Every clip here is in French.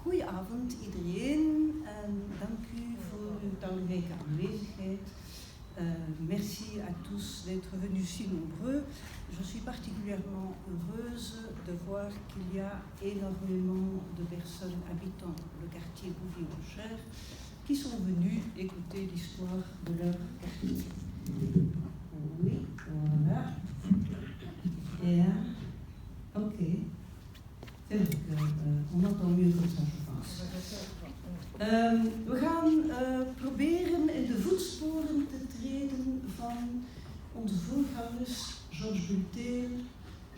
Goedenavond iedereen en dank u voor uw talrijke aanwezigheid. Merci à tous d'être venus si nombreux. Je suis particulièrement heureuse de voir qu'il y a énormément de personnes habitant le quartier Bouvier-Washer qui sont venues écouter l'histoire de leur quartier. Oui, voilà. Et ok. C'est vrai qu'on entend mieux comme ça, je pense. We gaan proberen in de voetsporen te treden van onze voorgangers Georges Bulteel,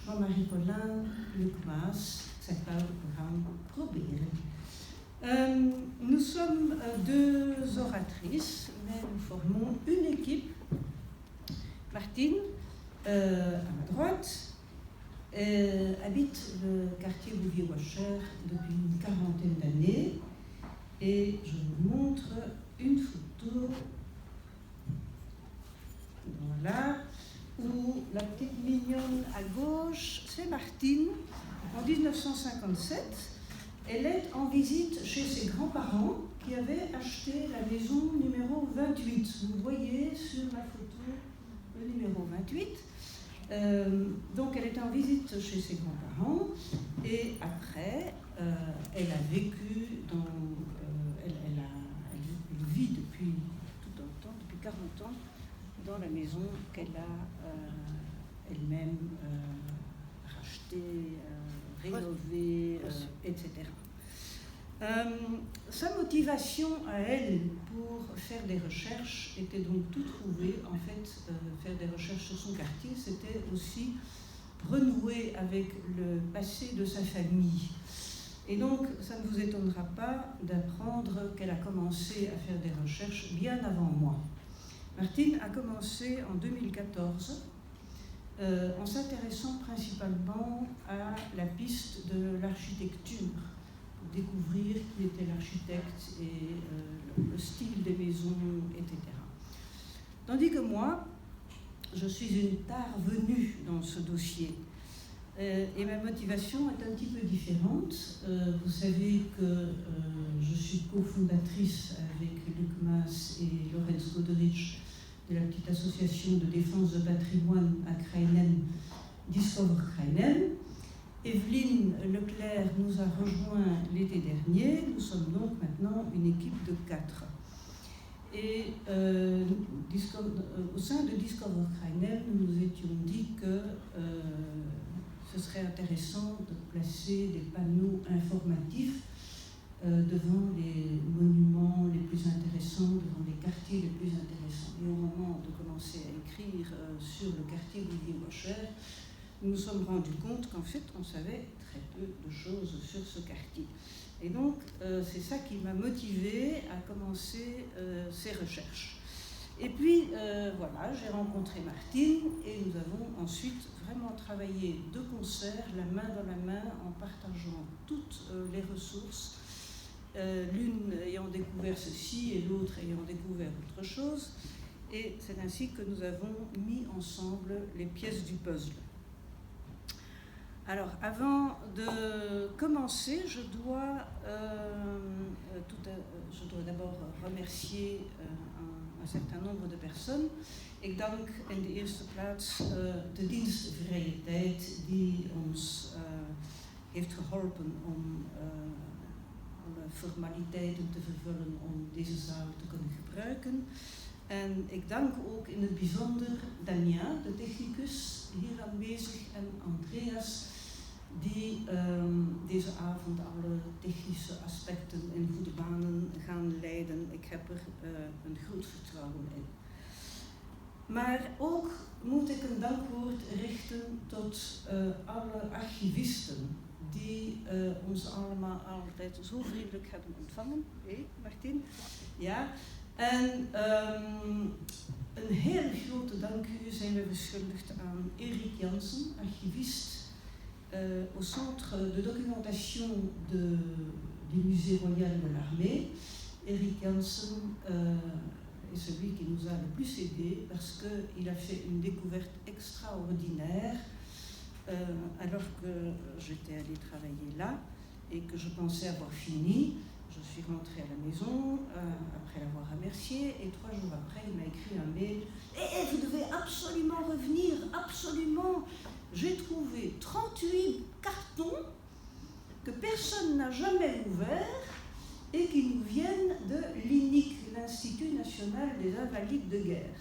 Jean-Marie Collin, Luc Maas. Ik zeg wel, we gaan proberen. Nous sommes deux oratrices, mais nous formons une équipe. Martine, à ma droite, habite le quartier Bouvier-Washer depuis une quarantaine d'années et je vous montre une photo, voilà, où la petite mignonne à gauche, c'est Martine. En 1957, elle est en visite chez ses grands-parents qui avaient acheté la maison numéro 28. Vous voyez sur la photo le numéro 28. Donc elle était en visite chez ses grands-parents et après elle a vécu dans... elle vit depuis tout un temps, depuis 40 ans, dans la maison qu'elle a elle-même rachetée, rénovée, etc. Sa motivation à elle pour faire des recherches était donc tout trouvée. En fait, faire des recherches sur son quartier, c'était aussi renouer avec le passé de sa famille. Et donc, ça ne vous étonnera pas d'apprendre qu'elle a commencé à faire des recherches bien avant moi. Martine a commencé en 2014 en s'intéressant principalement à la piste de l'architecture, pour découvrir qui était l'architecte et le style des maisons, etc. Tandis que moi, je suis une tard venue dans ce dossier. Et ma motivation est un petit peu différente. Vous savez que je suis cofondatrice avec Luc Maas et Lorenz Goderich de la petite association de défense de patrimoine à Kraïnen, Discover Kraïnen. Evelyne Leclerc nous a rejoint l'été dernier. Nous sommes donc maintenant une équipe de 4. Et au sein de Discover Kraïnen, nous nous étions dit que ce serait intéressant de placer des panneaux informatifs devant les monuments les plus intéressants, devant les quartiers les plus intéressants. Et au moment de commencer à écrire sur le quartier Bouvier-Washer, nous nous sommes rendus compte qu'en fait, on savait très peu de choses sur ce quartier. Et donc, c'est ça qui m'a motivée à commencer ces recherches. Et puis, voilà, j'ai rencontré Martine et nous avons ensuite vraiment travaillé de concert, la main dans la main, en partageant toutes les ressources, l'une ayant découvert ceci et l'autre ayant découvert autre chose. Et c'est ainsi que nous avons mis ensemble les pièces du puzzle. Alors, avant de commencer, je dois d'abord remercier een certain nombre de personen. Ik dank in de eerste plaats de dienst Vrije Tijd die ons heeft geholpen om alle formaliteiten te vervullen om deze zaal te kunnen gebruiken. En ik dank ook in het bijzonder Damien, de technicus, hier aanwezig, en Andreas, die deze avond alle technische aspecten in goede banen gaan leiden. Ik heb er een groot vertrouwen in. Maar ook moet ik een dankwoord richten tot alle archivisten die ons allemaal altijd zo vriendelijk hebben ontvangen. Hé, Martin? Ja. En een heel grote dank zijn we verschuldigd aan Erik Jansen, archivist au Centre de Documentation du Musée Royal de l'Armée. Erik Jansen est celui qui nous a le plus aidé parce qu'il a fait une découverte extraordinaire alors que j'étais allée travailler là. et que je pensais avoir fini. Je suis rentrée à la maison après l'avoir remercié et 3 jours après, il m'a écrit un mail. Vous devez absolument revenir, absolument. J'ai trouvé 38 cartons que personne n'a jamais ouverts et qui nous viennent de l'INIC, l'Institut national des invalides de guerre.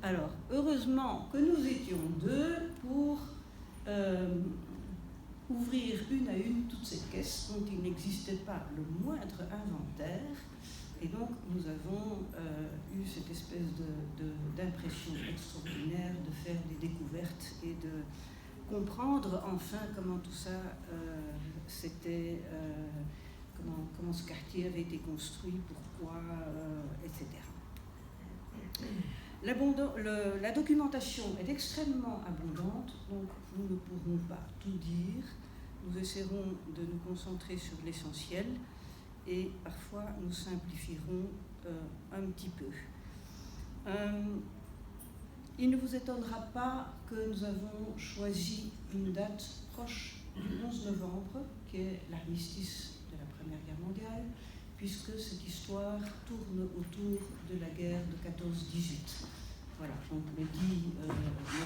Alors, heureusement que nous étions 2 pour ouvrir une à une toutes ces caisses dont il n'existait pas le moindre inventaire. Et donc, nous avons eu cette espèce d'impression extraordinaire de faire des découvertes et de comprendre enfin comment tout ça c'était, comment ce quartier avait été construit, pourquoi, etc. La documentation est extrêmement abondante, donc nous ne pourrons pas tout dire. Nous essaierons de nous concentrer sur l'essentiel et parfois nous simplifierons un petit peu. Il ne vous étonnera pas que nous avons choisi une date proche du 11 novembre, qui est l'armistice de la Première Guerre mondiale, puisque cette histoire tourne autour de la guerre de 14-18. Voilà, donc le 10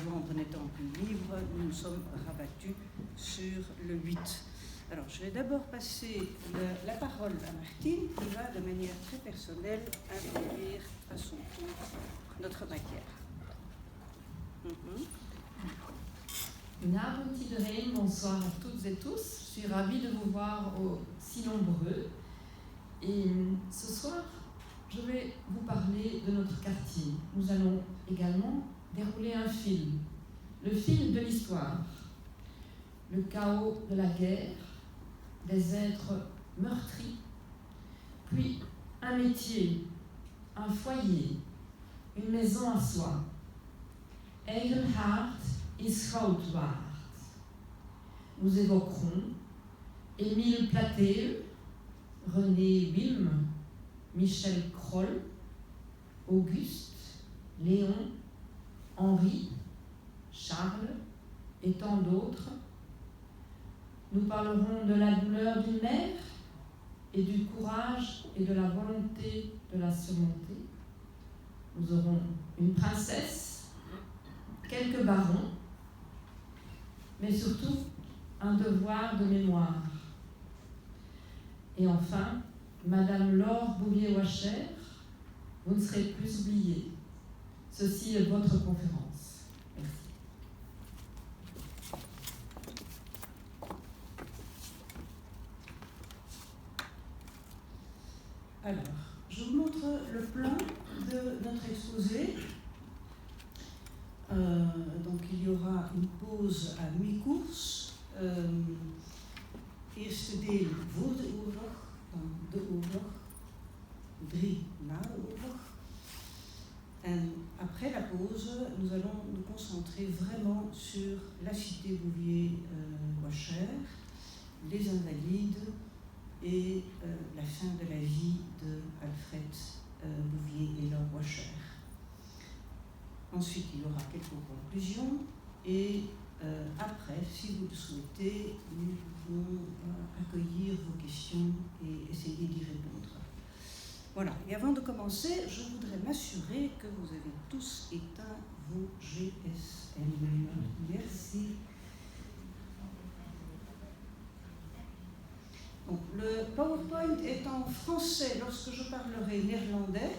novembre n'étant plus libre, nous nous sommes rabattus sur le 8. Alors, je vais d'abord passer la parole à Martine, qui va de manière très personnelle introduire à son tour notre matière. Une Abend iedereen, bonsoir à toutes et tous. Je suis ravie de vous voir si nombreux. Et ce soir, je vais vous parler de notre quartier. Nous allons également dérouler un film, le film de l'histoire. Le chaos de la guerre, des êtres meurtris, puis un métier, un foyer, une maison à soi. Eigen hart is goud waard. Nous évoquerons Émile Platéeux, René Wilm, Michel Kroll, Auguste, Léon, Henri, Charles et tant d'autres. Nous parlerons de la douleur d'une mère et du courage et de la volonté de la surmonter. Nous aurons une princesse, quelques barons, mais surtout un devoir de mémoire. Et enfin, Madame Laure Bouvier-Wacher, vous ne serez plus oubliée. Ceci est votre conférence. Merci. Alors, je vous montre le plan de notre exposé. Donc il y aura une pause à mi-course. Eerste deel voor de oorlog, dan de oorlog, 3 na de oorlog. Et après la pause, nous allons nous concentrer vraiment sur la cité Bouvier-Wacher, les invalides et la fin de la vie de Alfred Bouvier et Laure Wacher. Ensuite, il y aura quelques conclusions et après, si vous le souhaitez, nous pouvons accueillir vos questions et essayer d'y répondre. Voilà, et avant de commencer, je voudrais m'assurer que vous avez tous éteint vos GSM. Merci. Donc, le PowerPoint est en français lorsque je parlerai néerlandais.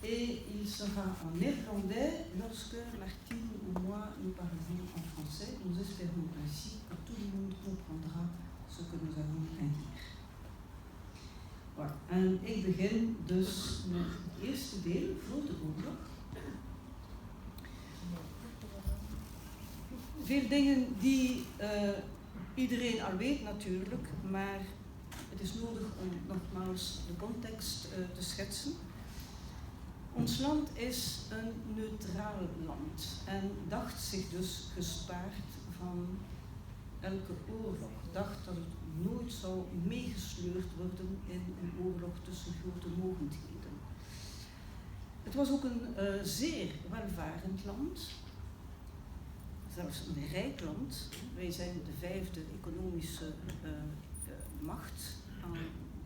Et il sera en néerlandais lorsque Martine ou moi nous parlerons en français. Nous espérons ainsi que tout le monde comprendra ce que nous avons à dire. Voilà. En ik begin dus met het eerste deel voor de oorlog. Veel dingen die iedereen al weet natuurlijk, maar het is nodig om nogmaals de context te schetsen. Ons land is een neutraal land en dacht zich dus gespaard van elke oorlog. Dacht dat het nooit zou meegesleurd worden in een oorlog tussen grote mogendheden. Het was ook een zeer welvarend land, zelfs een rijk land. Wij zijn de 5e economische macht aan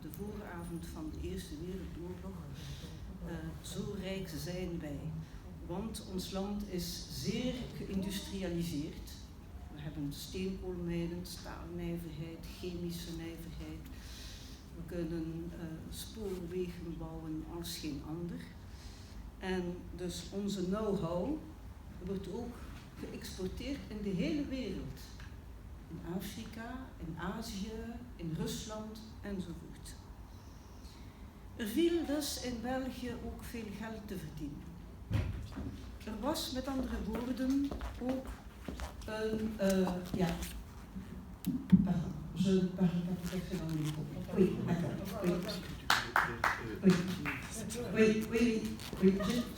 de vooravond van de Eerste Wereldoorlog. Zo rijk zijn wij. Want ons land is zeer geïndustrialiseerd. We hebben steenkoolmijnen, staalnijverheid, chemische nijverheid. We kunnen spoorwegen bouwen als geen ander. En dus onze know-how wordt ook geëxporteerd in de hele wereld. In Afrika, in Azië, in Rusland enzovoort. Er viel dus in België ook veel geld te verdienen. Er was met andere woorden ook een, pardon, je parle pas tout à fait dans le micro. Oui, d'accord. Oui.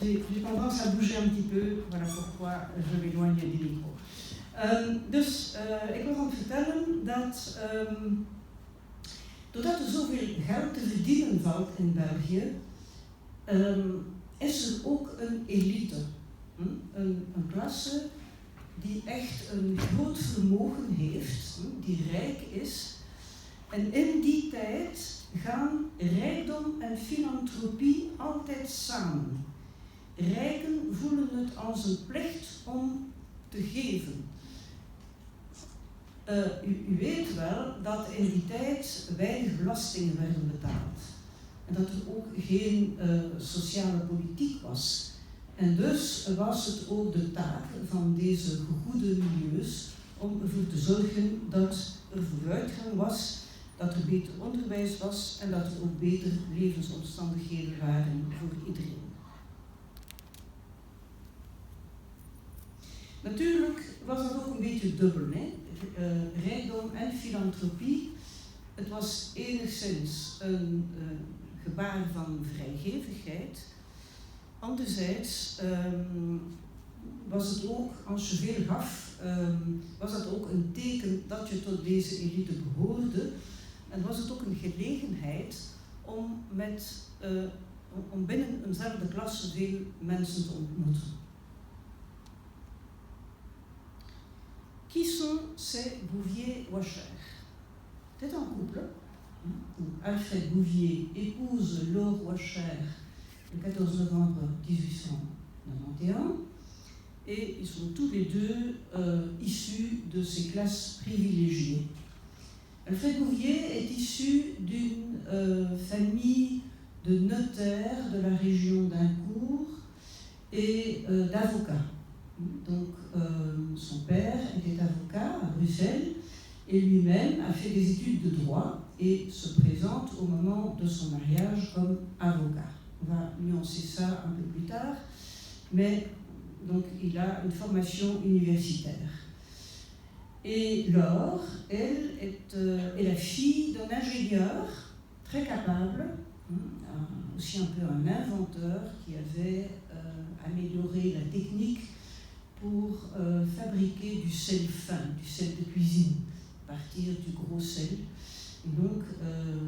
J'ai tendance à bouger un petit peu, voilà pourquoi je m'éloigne du micro. Dus ik wil gaan vertellen dat doordat er zoveel geld te verdienen valt in België, is er ook een elite, een klasse die echt een groot vermogen heeft, die rijk is. En in die tijd gaan rijkdom en filantropie altijd samen. Rijken voelen het als een plicht om te geven. U weet wel dat in die tijd weinig belastingen werden betaald. En dat er ook geen sociale politiek was. En dus was het ook de taak van deze gegoede milieus om ervoor te zorgen dat er vooruitgang was, dat er beter onderwijs was en dat er ook beter levensomstandigheden waren voor iedereen. Natuurlijk was dat ook een beetje dubbel, hè? Rijkdom en filantropie. Het was enigszins een gebaar van vrijgevigheid. Anderzijds was het ook, als je veel gaf, was dat ook een teken dat je tot deze elite behoorde. En was het ook een gelegenheid om binnen eenzelfde klasse veel mensen te ontmoeten. Qui sont ces Bouvier-Washer? C'est un couple. Alfred Bouvier épouse Laure Washer le 14 novembre 1891 et ils sont tous les deux issus de ces classes privilégiées. Alfred Bouvier est issu d'une famille de notaires de la région d'Aincourt et d'avocats. Donc son père était avocat à Bruxelles et lui-même a fait des études de droit et se présente au moment de son mariage comme avocat. On va nuancer ça un peu plus tard, mais donc il a une formation universitaire. Et Laure, elle, est la fille d'un ingénieur très capable, aussi un peu un inventeur qui avait amélioré la technique pour fabriquer du sel fin, du sel de cuisine, à partir du gros sel. Et donc,